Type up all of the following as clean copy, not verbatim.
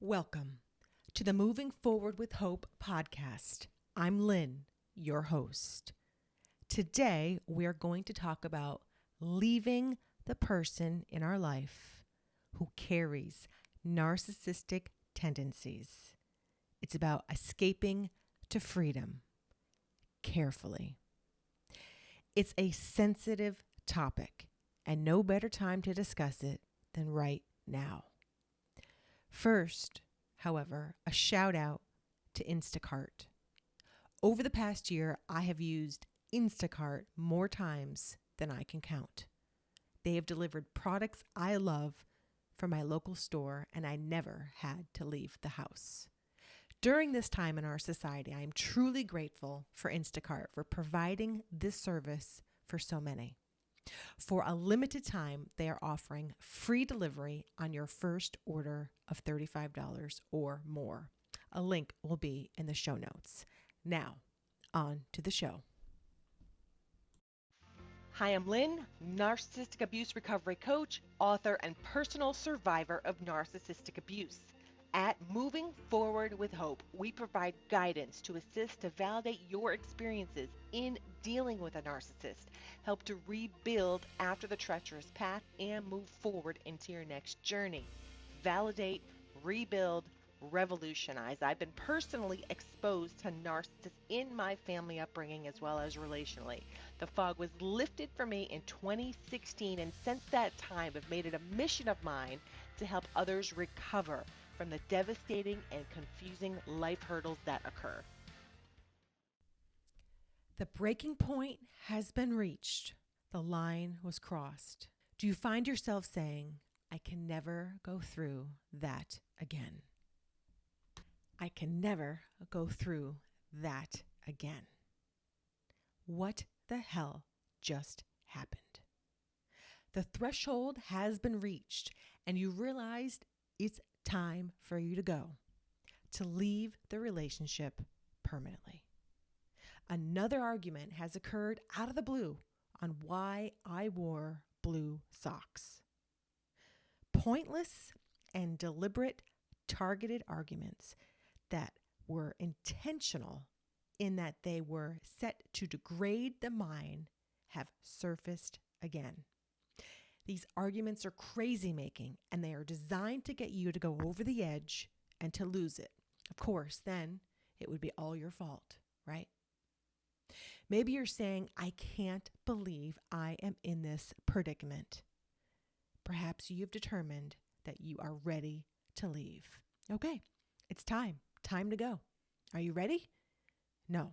Welcome to the Moving Forward with Hope podcast. I'm Lynn, your host. Today, we're going to talk about leaving the person in our life who carries narcissistic tendencies. It's about escaping to freedom carefully. It's a sensitive topic, and no better time to discuss it than right now. First, however, a shout out to Instacart. Over the past year, I have used Instacart more times than I can count. They have delivered products I love from my local store, and I never had to leave the house. During this time in our society, I am truly grateful for Instacart for providing this service for so many. For a limited time, they are offering free delivery on your first order of $35 or more. A link will be in the show notes. Now, on to the show. Hi, I'm Lynn, narcissistic abuse recovery coach, author, and personal survivor of narcissistic abuse. At Moving Forward with Hope, we provide guidance to assist to validate your experiences in dealing with a narcissist, help to rebuild after the treacherous path, and move forward into your next journey. Validate, rebuild, revolutionize. I've been personally exposed to narcissists in my family upbringing as well as relationally. The fog was lifted for me in 2016, and since that time, I've made it a mission of mine to help others recover from the devastating and confusing life hurdles that occur. The breaking point has been reached. The line was crossed. Do you find yourself saying, I can never go through that again? I can never go through that again. What the hell just happened? The threshold has been reached, and you realized it's time for you to go, to leave the relationship permanently. Another argument has occurred out of the blue on why I wore blue socks. Pointless and deliberate targeted arguments that were intentional in that they were set to degrade the mind have surfaced again. These arguments are crazy making, and they are designed to get you to go over the edge and to lose it. Of course, then it would be all your fault, right? Maybe you're saying, I can't believe I am in this predicament. Perhaps you've determined that you are ready to leave. Okay, it's time to go. Are you ready? No.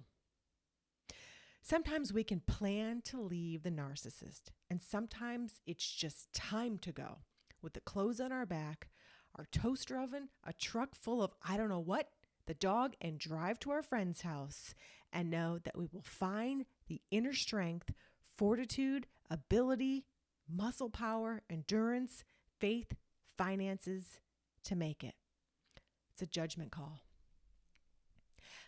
Sometimes we can plan to leave the narcissist, and sometimes it's just time to go. With the clothes on our back, our toaster oven, a truck full of I don't know what, the dog, and drive to our friend's house and know that we will find the inner strength, fortitude, ability, muscle power, endurance, faith, finances to make it. It's a judgment call.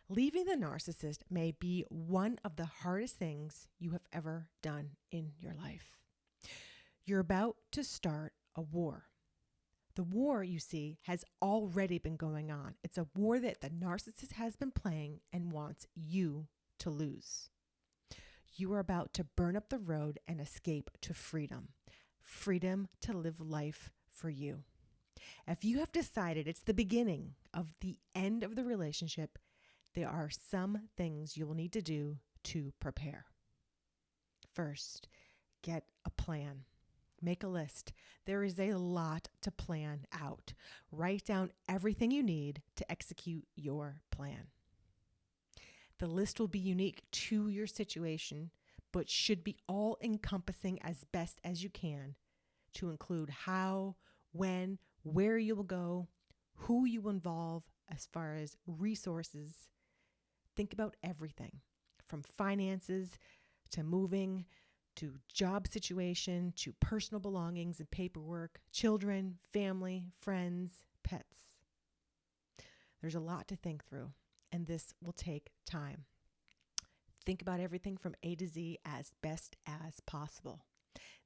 Leaving the narcissist may be one of the hardest things you have ever done in your life. You're about to start a war. The war, you see, has already been going on. It's a war that the narcissist has been playing and wants you to lose. You are about to burn up the road and escape to freedom. Freedom to live life for you. If you have decided it's the beginning of the end of the relationship, there are some things you will need to do to prepare. First, get a plan. Make a list. There is a lot to plan out. Write down everything you need to execute your plan. The list will be unique to your situation, but should be all-encompassing as best as you can to include how, when, where you will go, who you will involve as far as resources. Think about everything from finances to moving to job situation to personal belongings and paperwork, children, family, friends, pets. There's a lot to think through, and this will take time. Think about everything from A to Z as best as possible.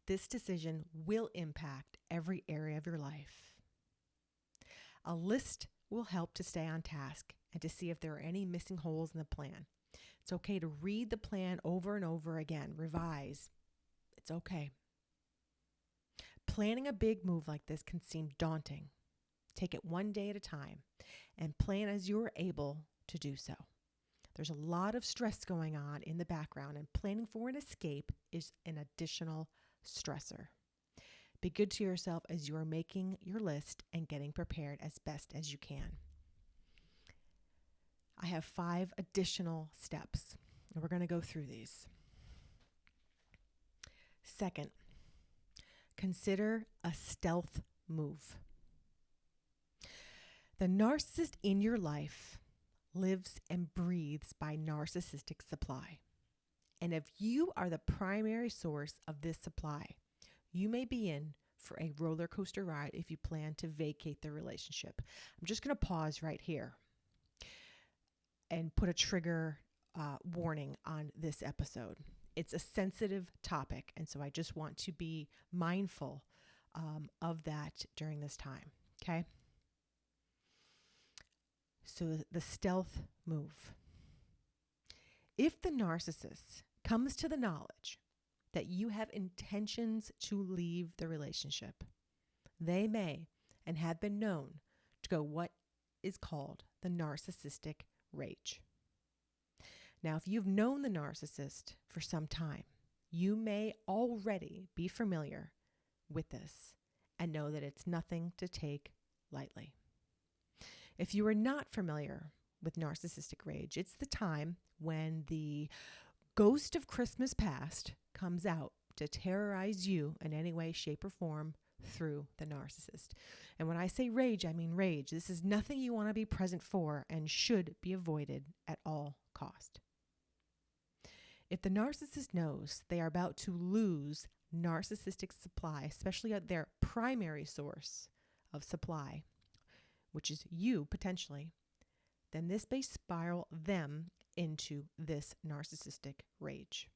This decision will impact every area of your life. A list will help to stay on task and to see if there are any missing holes in the plan. It's okay to read the plan over and over again, revise. It's okay. Planning a big move like this can seem daunting. Take it one day at a time and plan as you're able to do so. There's a lot of stress going on in the background, and planning for an escape is an additional stressor. Be good to yourself as you are making your list and getting prepared as best as you can. I have 5 additional steps, and we're going to go through these. Second, consider a stealth move. The narcissist in your life lives and breathes by narcissistic supply. And if you are the primary source of this supply, you may be in for a roller coaster ride if you plan to vacate the relationship. I'm just going to pause right here and put a trigger warning on this episode. It's a sensitive topic, and so I just want to be mindful of that during this time, okay? So the stealth move. If the narcissist comes to the knowledge that you have intentions to leave the relationship, they may and have been known to go what is called the narcissistic rage. Now, if you've known the narcissist for some time, you may already be familiar with this and know that it's nothing to take lightly. If you are not familiar with narcissistic rage, it's the time when the ghost of Christmas past comes out to terrorize you in any way, shape, or form through the narcissist. And when I say rage, I mean rage. This is nothing you want to be present for and should be avoided at all cost. If the narcissist knows they are about to lose narcissistic supply, especially at their primary source of supply, which is you potentially, then this may spiral them into this narcissistic rage.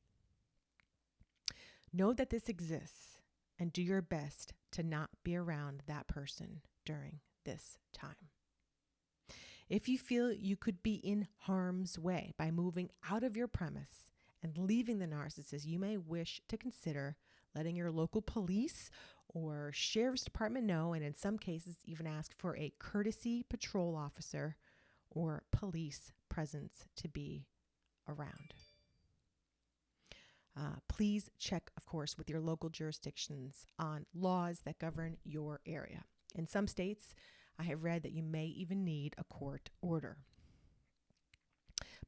Know that this exists and do your best to not be around that person during this time. If you feel you could be in harm's way by moving out of your premise and leaving the narcissist, you may wish to consider letting your local police or sheriff's department know, and in some cases even ask for a courtesy patrol officer or police presence to be around. Please check, of course, with your local jurisdictions on laws that govern your area. In some states, I have read that you may even need a court order.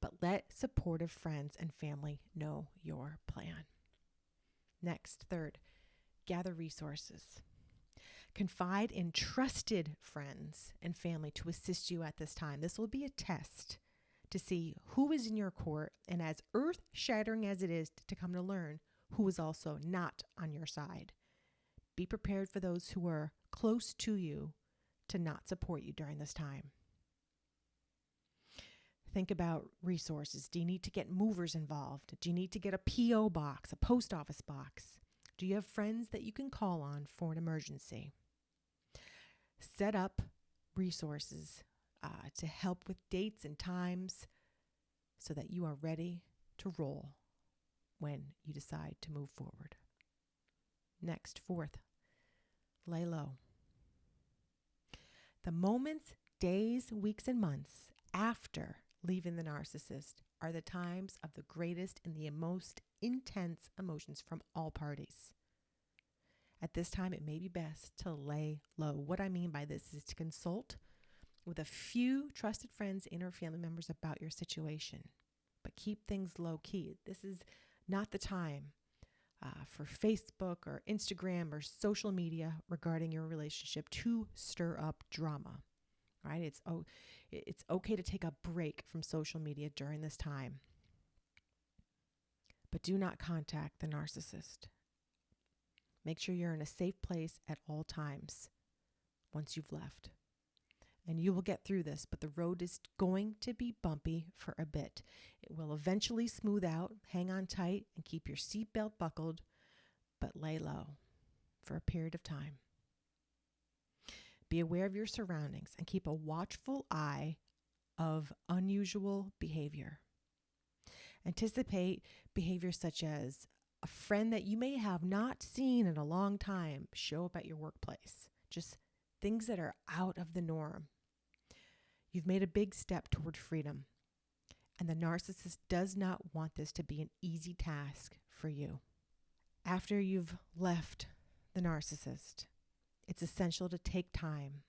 But let supportive friends and family know your plan. Next, third, gather resources. Confide in trusted friends and family to assist you at this time. This will be a test to see who is in your court, and as earth-shattering as it is to come to learn who is also not on your side. Be prepared for those who are close to you to not support you during this time. Think about resources. Do you need to get movers involved? Do you need to get a P.O. box, a post office box? Do you have friends that you can call on for an emergency? Set up resources to help with dates and times so that you are ready to roll when you decide to move forward. Next, fourth, lay low. The moments, days, weeks, and months after leaving the narcissist are the times of the greatest and the most intense emotions from all parties. At this time, it may be best to lay low. What I mean by this is to consult with a few trusted friends and or family members about your situation, but keep things low key. This is not the time for Facebook or Instagram or social media regarding your relationship to stir up drama, right? It's okay to take a break from social media during this time, but do not contact the narcissist. Make sure you're in a safe place at all times once you've left. And you will get through this, but the road is going to be bumpy for a bit. It will eventually smooth out. Hang on tight and keep your seatbelt buckled, but lay low for a period of time. Be aware of your surroundings and keep a watchful eye of unusual behavior. Anticipate behavior such as a friend that you may have not seen in a long time show up at your workplace. Just things that are out of the norm. You've made a big step toward freedom, and the narcissist does not want this to be an easy task for you. After you've left the narcissist, it's essential to take time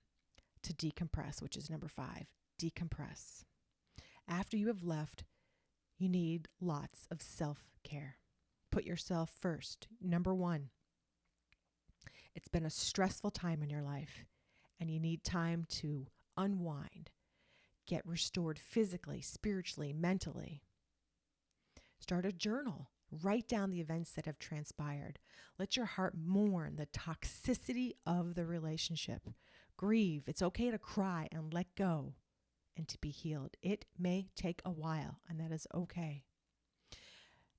to decompress, which is number 5, decompress. After you have left, you need lots of self-care. Put yourself first. Number 1, it's been a stressful time in your life, and you need time to unwind, get restored physically, spiritually, mentally. Start a journal. Write down the events that have transpired. Let your heart mourn the toxicity of the relationship. Grieve. It's okay to cry and let go and to be healed. It may take a while, and that is okay.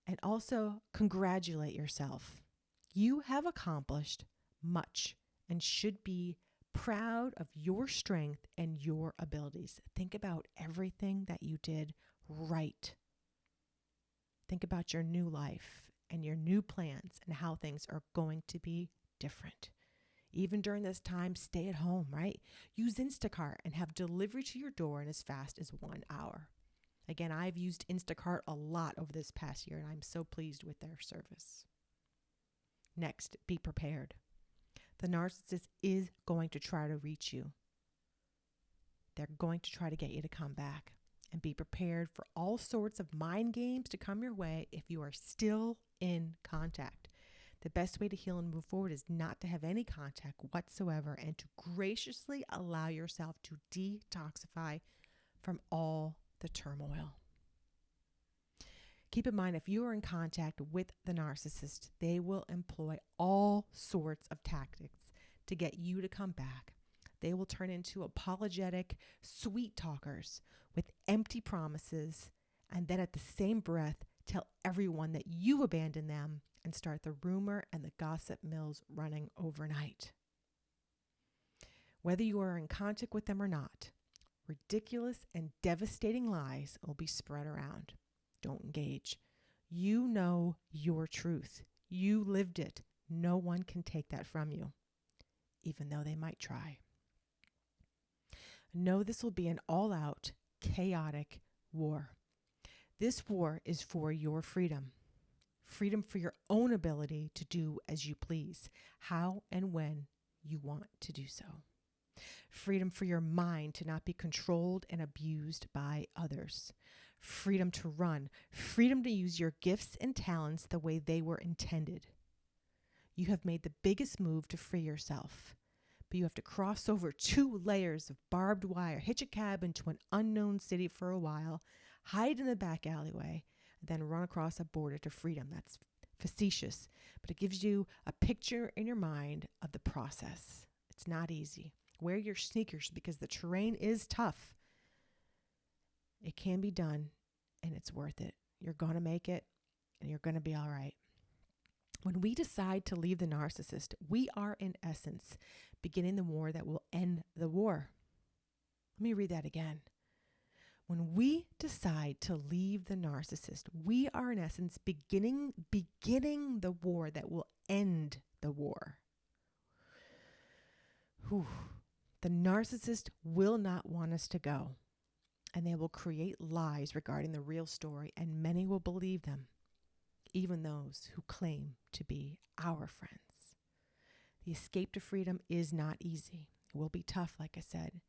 And also congratulate yourself. You have accomplished much and should be proud of your strength and your abilities. Think about everything that you did right. Think about your new life and your new plans and how things are going to be different. Even during this time, stay at home, right? Use Instacart and have delivery to your door in as fast as 1 hour. Again, I've used Instacart a lot over this past year, and I'm so pleased with their service. Next, be prepared. The narcissist is going to try to reach you. They're going to try to get you to come back. And be prepared for all sorts of mind games to come your way if you are still in contact. The best way to heal and move forward is not to have any contact whatsoever and to graciously allow yourself to detoxify from all the turmoil. Keep in mind, if you are in contact with the narcissist, they will employ all sorts of tactics to get you to come back. They will turn into apologetic, sweet talkers with empty promises, and then at the same breath, tell everyone that you abandoned them and start the rumor and the gossip mills running overnight. Whether you are in contact with them or not, ridiculous and devastating lies will be spread around. Don't engage. You know your truth. You lived it. No one can take that from you, even though they might try. Know this will be an all-out, chaotic war. This war is for your freedom. Freedom for your own ability to do as you please, how and when you want to do so. Freedom for your mind to not be controlled and abused by others. Freedom to run. Freedom to use your gifts and talents the way they were intended. You have made the biggest move to free yourself. But you have to cross over 2 layers of barbed wire, hitch a cab into an unknown city for a while, hide in the back alleyway, and then run across a border to freedom. That's facetious, but it gives you a picture in your mind of the process. It's not easy. Wear your sneakers because the terrain is tough. It can be done, and it's worth it. You're going to make it, and you're going to be all right. When we decide to leave the narcissist, we are in essence beginning the war that will end the war. Let me read that again. When we decide to leave the narcissist, we are in essence beginning the war that will end the war. Whew. The narcissist will not want us to go, and they will create lies regarding the real story, and many will believe them, even those who claim to be our friends. The escape to freedom is not easy. It will be tough, like I said,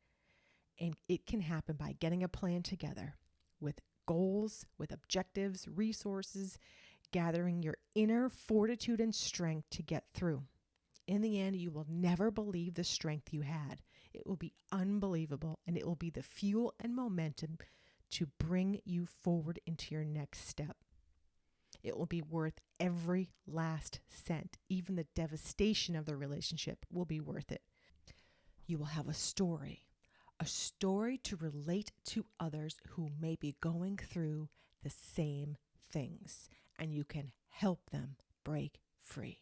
and it can happen by getting a plan together with goals, with objectives, resources, gathering your inner fortitude and strength to get through. In the end, you will never believe the strength you had. It will be unbelievable, and it will be the fuel and momentum to bring you forward into your next step. It will be worth every last cent. Even the devastation of the relationship will be worth it. You will have a story to relate to others who may be going through the same things, and you can help them break free.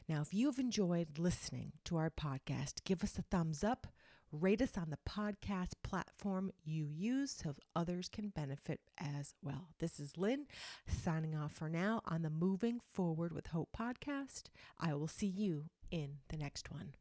Now, if you've enjoyed listening to our podcast, give us a thumbs up, rate us on the podcast platform you use so others can benefit as well. This is Lynn signing off for now on the Moving Forward with Hope podcast. I will see you in the next one.